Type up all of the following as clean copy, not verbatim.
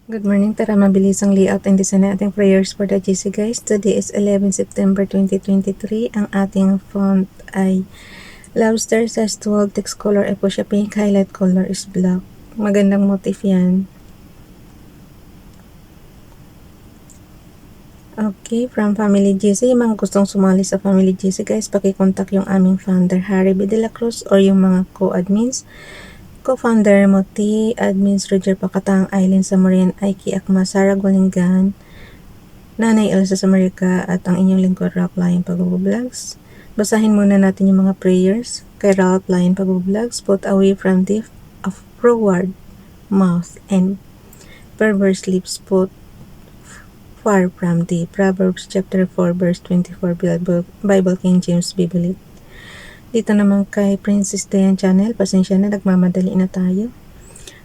Good morning, tara mabilis ang layout and design na ating prayers for the GC guys. Today is 11 September 2023. Ang ating font ay Lobster size 12, text color ay fuchsia pink, highlight color is black. Magandang motif yan. Okay, from Family GC, yung mga gustong sumali sa Family GC guys, pakicontact yung aming founder Harry B. De La Cruz or yung mga co-admins. Co-founder Moti, admins Roger Pacatang, Aileen Samarian, Aiki Akma, Sarah Golingan, Nanay Elsa Samarica, at ang inyong lingkod Ralph Lion Pag-vlogs. Basahin muna natin yung mga prayers kay Ralph Lion Pag-vlogs. Put away from deep of froward mouth and perverse lips, put far from thee. Proverbs chapter 4 verse 24, Bible King James Bible. Dito naman kay Princess Dayan Channel, pasensya na, nagmamadali na tayo.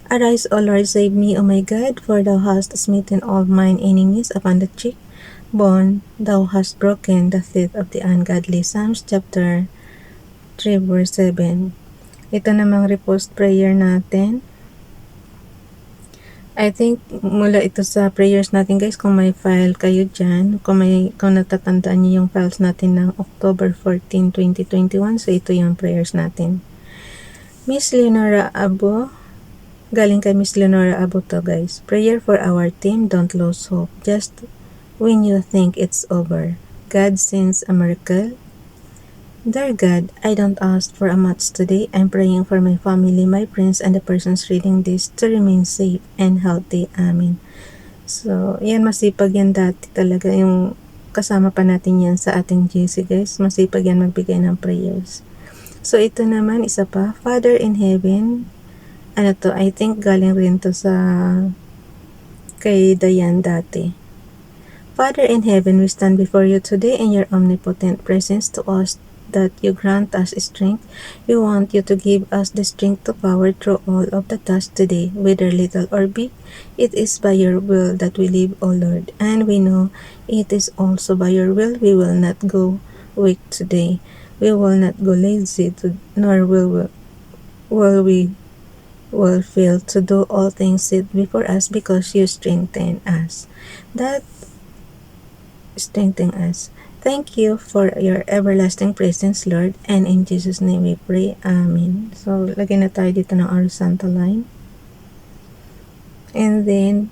Arise, O Lord, save me, O my God, for thou hast smitten all mine enemies upon the cheek bone, thou hast broken the teeth of the ungodly. Psalms chapter 3 verse 7. Ito namang repost prayer natin. I think mula ito sa prayers natin guys, kung may file kayo dyan, kung natatandaan niyo yung files natin ng October 14, 2021, so ito yung prayers natin. Miss Leonora Abo, galing kay Miss Leonora Abo to guys. Prayer for our team, don't lose hope, just when you think it's over. God sends a miracle. Dear God, I don't ask for a much today. I'm praying for my family, my friends, and the persons reading this to remain safe and healthy. Amen. So, yan, masipag yan dati talaga. Yung kasama pa natin yan sa ating GC guys. Masipag yan magbigay ng prayers. So, ito naman, isa pa. Father in heaven. Ano to? I think galing rin to sa kay Dayan dati. Father in heaven, we stand before you today in your omnipotent presence to us that you grant us strength. We want you to give us the strength to power through all of the tasks today, whether little or big. It is by your will that we live, O Lord, and we know it is also by your will we will not go weak today. We will not go lazy, nor will we fail to do all things set before us because you strengthen us. Thank you for your everlasting presence, Lord, and in Jesus' name we pray. Amen. So, lagyan na tayo dito ng Our Santa line. And then,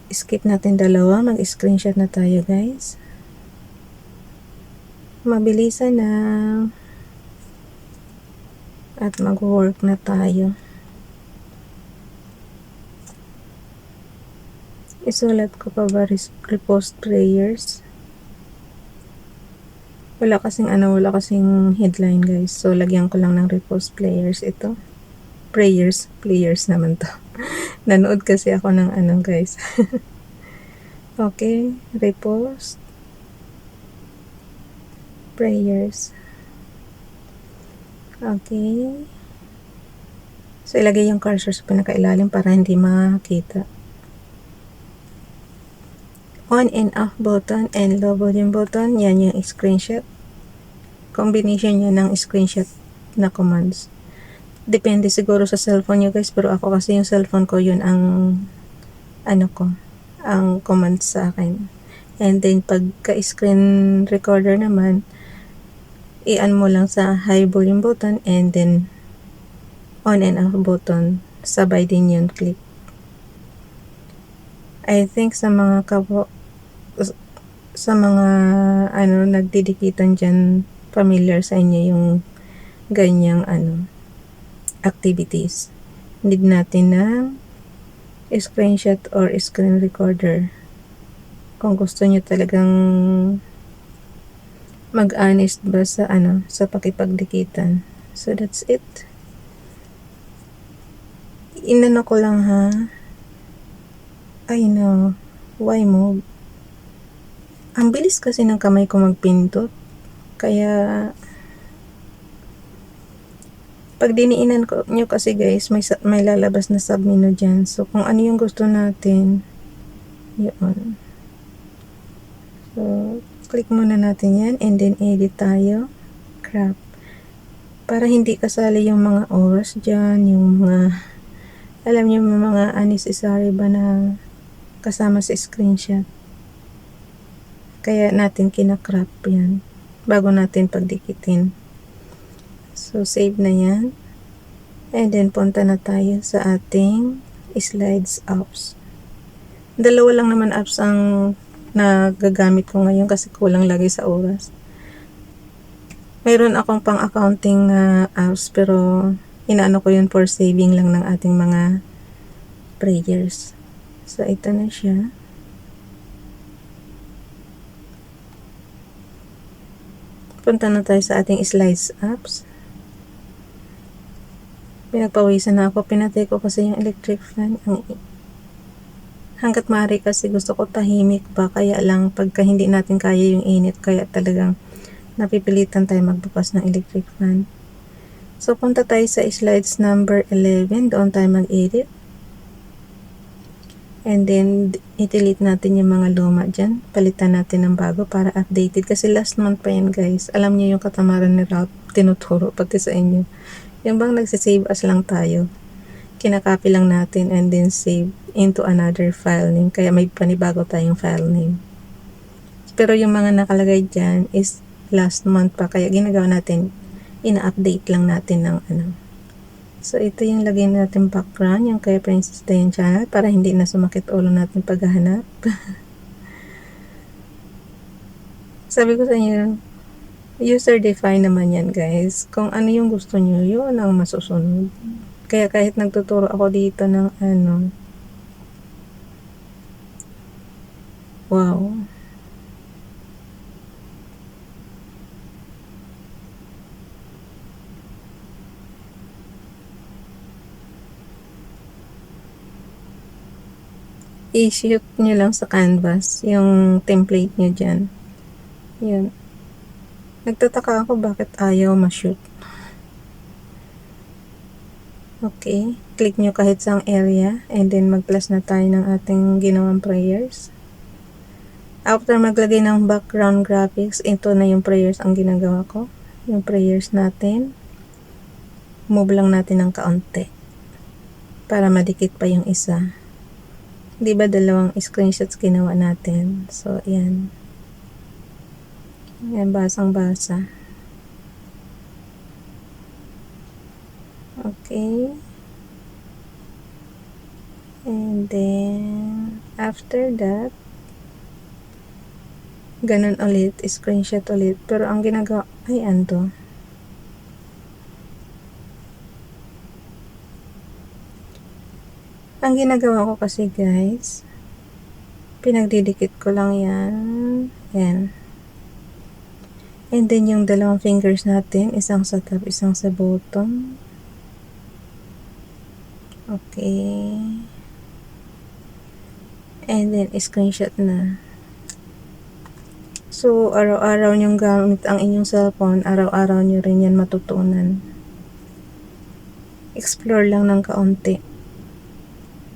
skip natin dalawa. Mag-screenshot na tayo, guys. Mabilisan na. At mag-work na tayo. Isulat ko pa ba repost prayers? Wala kasing headline guys. So, lagyan ko lang ng repost players ito. Players naman to. Nanood kasi ako ng guys. Okay, repost. Prayers. Okay. So, ilagay yung cursor sa pinakailalim para hindi makita. On and off button and low volume button, yan yung screenshot. Combination yan ng screenshot na commands. Depende siguro sa cellphone nyo guys, pero ako kasi yung cellphone ko yun ang ang commands sa akin. And then pagka-screen recorder naman, i-on mo lang sa high volume button and then on and off button, sabay din yun click. I think sa mga nagdidikitan dyan, familiar sa inyo yung ganyang activities. Need natin ng screenshot or screen recorder kung gusto nyo talagang mag-honest ba sa sa pakipagdikitan. So that's it. Inano ko lang ha. I know. Why move? Ang bilis kasi ng kamay ko magpindot. Kaya pag diniinan nyo kasi guys, may lalabas na submenu dyan. So kung ano yung gusto natin, yun. So click muna natin yan and then edit tayo. Crop. Para hindi kasali yung mga oras dyan, yung mga alam niyo mga unnecessary ba na kasama sa screenshot. Kaya natin kinakrop yan bago natin pagdikitin. So, save na yan. And then, punta na tayo sa ating slides apps. Dalawa lang naman apps ang nagagamit ko ngayon kasi kulang lagi sa oras. Mayroon akong pang-accounting apps pero inaano ko yun for saving lang ng ating mga prayers. So, ito na siya. Punta na tayo sa ating slides apps. Pinagpawisan na ako. Pinatay ko kasi yung electric fan. Hanggat maaari kasi gusto ko tahimik ba. Kaya lang pagka hindi natin kaya yung init. Kaya talagang napipilitan tayo magbukas ng electric fan. So, punta tayo sa slides number 11. Doon tayo mag-edit. And then, i-delete natin yung mga luma dyan. Palitan natin ng bago para updated. Kasi last month pa yan, guys. Alam niyo yung katamaran ni Ralph. Tinuturo pati sa inyo. Yung bang nagsisave as lang tayo. Kinakopy lang natin and then save into another file name. Kaya may panibago tayong file name. Pero yung mga nakalagay dyan is last month pa. Kaya ginagawa natin, ina-update lang natin ng ano. So, ito yung lagay natin background, yung kay Princess Diane channel, para hindi na sumakit ulo natin paghahanap. Sabi ko sa inyo, user-defined naman yan, guys. Kung ano yung gusto nyo, yun ang masusunod. Kaya kahit nagtuturo ako dito ng ano, wow. I-shoot nyo lang sa canvas yung template nyo dyan. Yun. Nagtataka ako bakit ayaw ma-shoot. Okay. Click nyo kahit sa area and then mag-plus na tayo ng ating ginawang prayers. After maglagay ng background graphics, ito na yung prayers ang ginagawa ko. Yung prayers natin. Move lang natin ng kaunti para madikit pa yung isa. Di ba dalawang screenshots ginawa natin? So, yan. Yan, basang-basa. Okay. And then, after that, ganun ulit, screenshot ulit. Pero ang ginagawa, ay, ando. Ang ginagawa ko kasi, guys, pinagdidikit ko lang yan. Yan. And then, yung dalawang fingers natin, isang sa top, isang sa bottom. Okay. And then, screenshot na. So, araw-araw nyong gamit ang inyong cellphone, araw-araw nyo rin yan matutunan. Explore lang ng kaunti.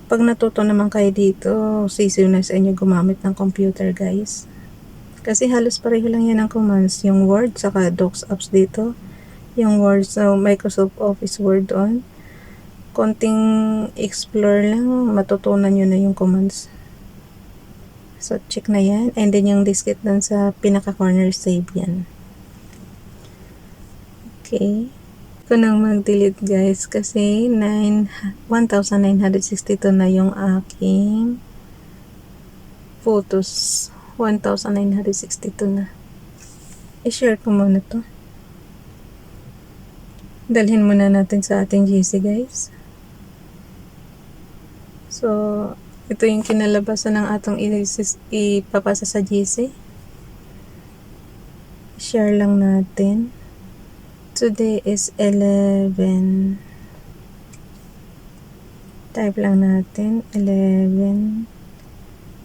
Pag natuto naman kayo dito, sisiw na sa inyo gumamit ng computer, guys. Kasi halos pareho lang yan ang commands. Yung Word, saka Docs apps dito. Yung Word, so Microsoft Office Word on. Konting explore lang, matutunan nyo na yung commands. So, check na yan. And then yung diskette dun sa pinaka-corner, save yan. Okay. Ko nang mag-delete, guys, kasi 1,962 na yung aking photos. 1,962 na. I-share ko muna to. Dalhin muna natin sa ating GC, guys. So, ito yung kinalabasan ng atong ipapasa sa GC. Share lang natin. Today is 11. Type lang natin 11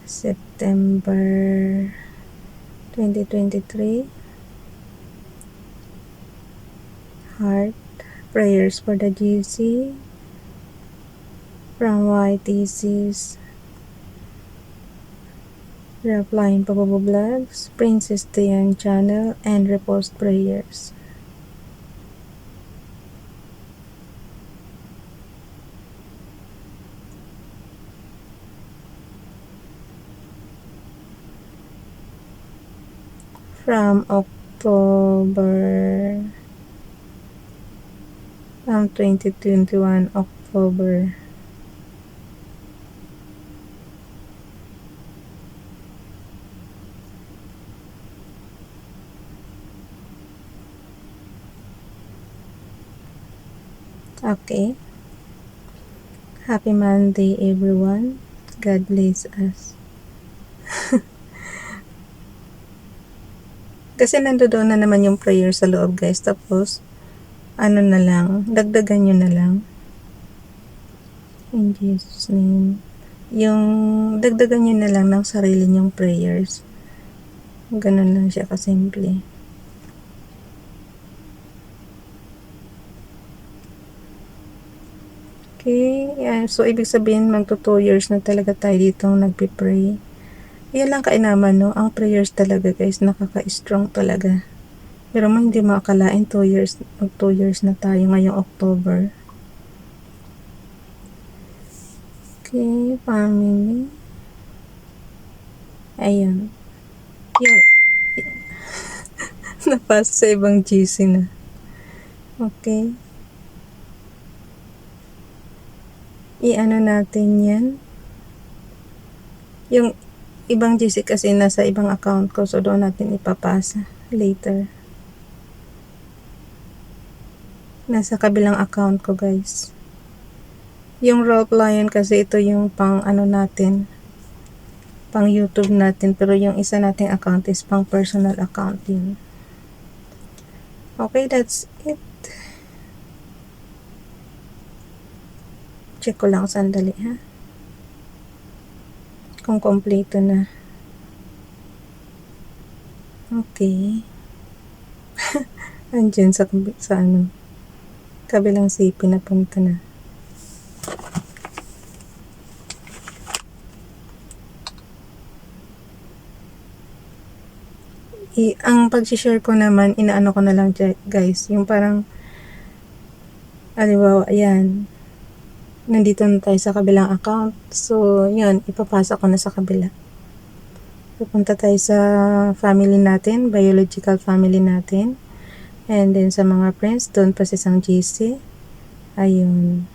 September 2023. Heart prayers for the GC from YTC's Replying Pababo Vlogs, Princess Diane channel, and repost prayers. from October, from 2021 October. Okay. Happy Monday, everyone. God bless us. Kasi nandoon na naman yung prayer sa loob, guys. Tapos, ano na lang, dagdagan nyo na lang. In Jesus' name. Yung dagdagan nyo na lang ng sarili nyong prayers. Ganun lang siya kasimple. Okay, so ibig sabihin magto 2 years na talaga tayo dito nagpe-pray. Yan lang kainaman, no? Ang prayers talaga, guys, nakaka-strong talaga. Pero hindi makakalain 2 years, 2 years na tayo ngayong October. Okay, family. Ayan. Yung napasa sa ibang GC na. Okay. I-ano natin yan. Yung ibang GC kasi nasa ibang account ko, so doon natin ipapasa later. Nasa kabilang account ko, guys. Yung Rope Lion kasi ito yung pang ano natin, pang YouTube natin, pero yung isa nating account is pang personal account yun. Okay, that's it. Check ko lang sandali, ha, kung kompleto na. Okay. Andyan sa ano, kabilang CP na punta na. Ang pag-share ko naman, inaano ko na lang, guys, yung parang, alibawa, ayan, nandito na tayo sa kabilang account, so yun, ipapasa ko na sa kabila. Pupunta tayo sa family natin, biological family natin, and then sa mga friends, doon pa sa isang GC, ayun,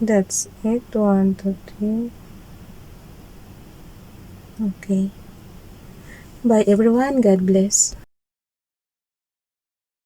that's it. 1, 2, 3. Okay. Bye everyone. God bless.